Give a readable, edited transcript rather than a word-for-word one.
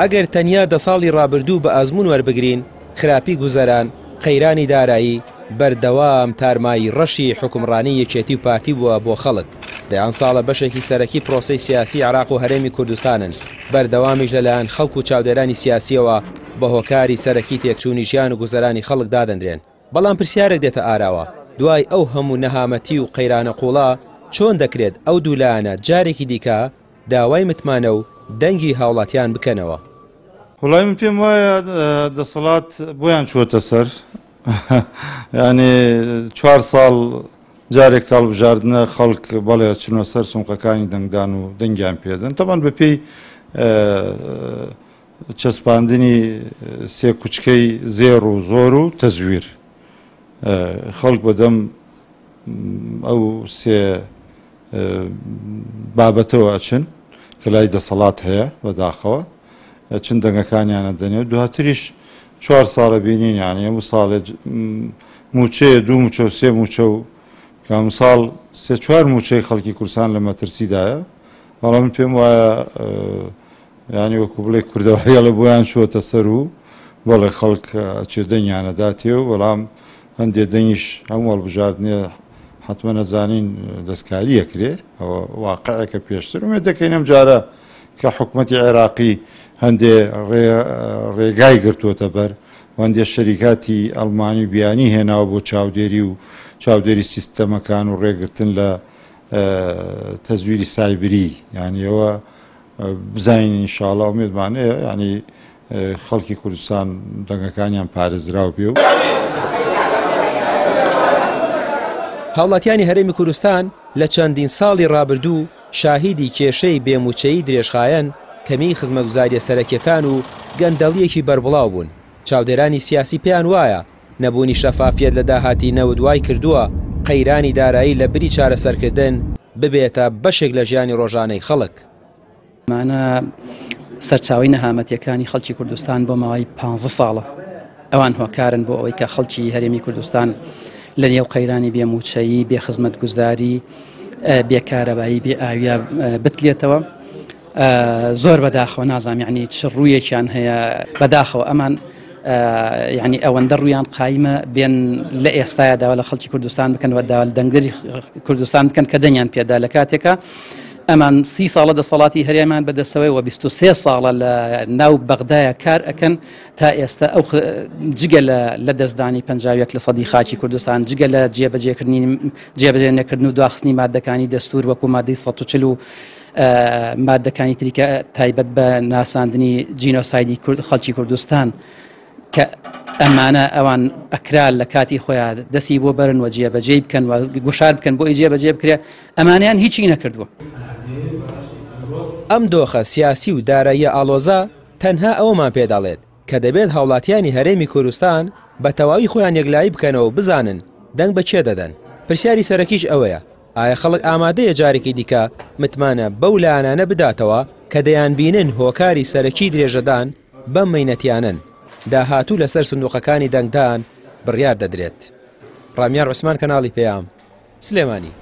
ئەگەر تەنیا 10 ساڵی ڕابردوو بە ئازمون وەربگرین، خراپی گوزەران، قەیرانی دارایی، بەردەوام تارمایی ڕەشی حکومڕانی یەکێتی و پارتی بووە بۆ خەڵک. دەیان ساڵە بەشێکی سەرەکی پرۆسەی سیاسی عێراق و هەرێمی کوردستانن، بەردەوامیش لەلایەن خەڵک و چاودێرانی سیاسیەوە بە هۆکاری سەرەکی تێکچوونی ژیان و گوزەرانی خەڵک دادەندرێن. بەڵام پرسیارێک دێتە ئاراوە، دوای ئەو هەموو نەهامەتی و قەیرانە قوڵا چۆن دەکرێت ئەو دوولایەنە جارێکی دیکە داوای متمانە و دەنگی هاوڵاتیان بکەنەوە؟ وڵای من پێم وایە دەسەڵات بۆیان چووەتە سەر، یعنی 4 ساڵ جارێک کاڵبژاردنە خەڵک بەڵێ چنەوە سەر سومقەکانی دەنگدان و دەنگیان پێدەن. تەمان بەپێی چەسپاندنی سێ کوچکەی زێڕ و زۆر و تەزویر خەڵک بەدەم ئەو سێ بابەتەوە ئەچن کە لای دەسەڵات هەیە بەداخەوە چند دەنگەکانیانە دەنێ و دواتریش 4 ساڵە بینین، یانی هەموو ساڵێ موچەیە 2 موچە و 3 موچە و کام ساڵ 3-4 موچەی خەڵکی کوردستان لە مەترسیدایە. بەڵام من پێم وایە ینی وەکو بڵێ کوردەوەیە لە بۆیان چووەتە سەر و بەڵێ خەڵک چێ دەنگیانەداتێ و بەڵام هەندێک دەنگیش هەموو هەڵبژاردنێ حتممە نەزانین دەستکاری ئەکرێ، ئەوە واقعەکە پێشتر ومێ دەکەین ئەم جارە کە حکوومەتی عێراقی هەندێ ڕێگای گرتووەتە بەر هەندێک شەریکاتی ئەڵمانی بیانی هێناوە بۆ چاودێری و چاودێری سیستەمەکان و ڕێگرتن لە تەزویری سایبری، یعنی ئەوە بزانین ئینشاءڵڵا ئومێدمانەیە ینی خەڵکی کوردستان دەنگەکانیان پارێزراو بێ و هاوڵاتیانی هەرێمی کوردستان لە چەندین ساڵی ڕابردوو شاهیدی کێشەی بێموچەیی درێژخایەن، کەمی خزمەتگوزاریە سەرەکیەکان و گەندەڵیەکی بەربڵاو بوون. چاودێرانی سیاسی پێیان وایە نەبوونی شەفافیت لە داهاتی نەودوای کردووە قەیرانی دارایی لە بری چارەسەرکردن ببێتە بەشێک لە ژیانی ڕۆژانەی خەڵک. مانە سەرچاوی نەهامەتیەکانی خەڵکی کوردستان بۆ ماوەی 15 ساڵە ئەوان هۆکارن بۆ ئەوەی کە خەڵکی هەرێمی کوردستان لە نێو قەیرانی بێموچەیی، بێ خزمەتگوزاری، بێکارەبایی، بێ ئاویا بتلێتەوە. زۆر بەداخەوە نازانم یعنی چ ڕوویەکیان هەیە بەداخەوە ئەمان یعنی ئەوەندە ڕوویان قایمە بێن لە ئێستایەداوە لە خەڵکی کوردستان بکەن و داوا لە دەنگدەری کوردستان بکەن کە دەنگیان پێدا لە کاتێکە ئەمان 30 ساڵە دەسەڵاتی هەرێمان بەدەستەوەی و 23 ساڵە لە ناو بەغدایە کار ئەکەن تا ئێستا ئەو جگە لە دەستدانی 51 لە سەدی خاکی کوردستان، جگە لە جێبەجێ نەکردن و دواخستنی مادەکانی دەستور وەکو مادەی 140 و مادەکانی تریکە تایبەت بە ناساندنی جینۆسایدی خەڵکی کوردستان کە ئەمانە ئەوان ئەکرال لە کاتی خۆیان دەستی بۆ بەرن و جێبەجێ بکەن و گوشار بکەن بۆ جێبەجێ بکرێ، ئەمانیان هیچی نەکردووە. ئەم دۆخە سیاسی و دارایی ئاڵۆزە تەنها ئەومان پێداڵێت کە دەبێت هاوڵاتیانی هەرێمی کوردستان بە تەواوی خۆیان یەکلایی بکەنەوە بزانن دەنگ بە کێ دەدەن. پرسیاری سەرەکیش ئەوەیە، ئایا خەڵک ئامادەیە جارێکی دیکە متمانە بەو لایەنانە بداتەوە کە دەیان بینن هۆکاری سەرەکی درێژەدان بەم مەینەتیانن داهاتوو لەسەر سندوقەکانی دەنگدان بڕیار دەدرێت. ڕامیار عوسمان، کەناڵی پێام، سلێمانی.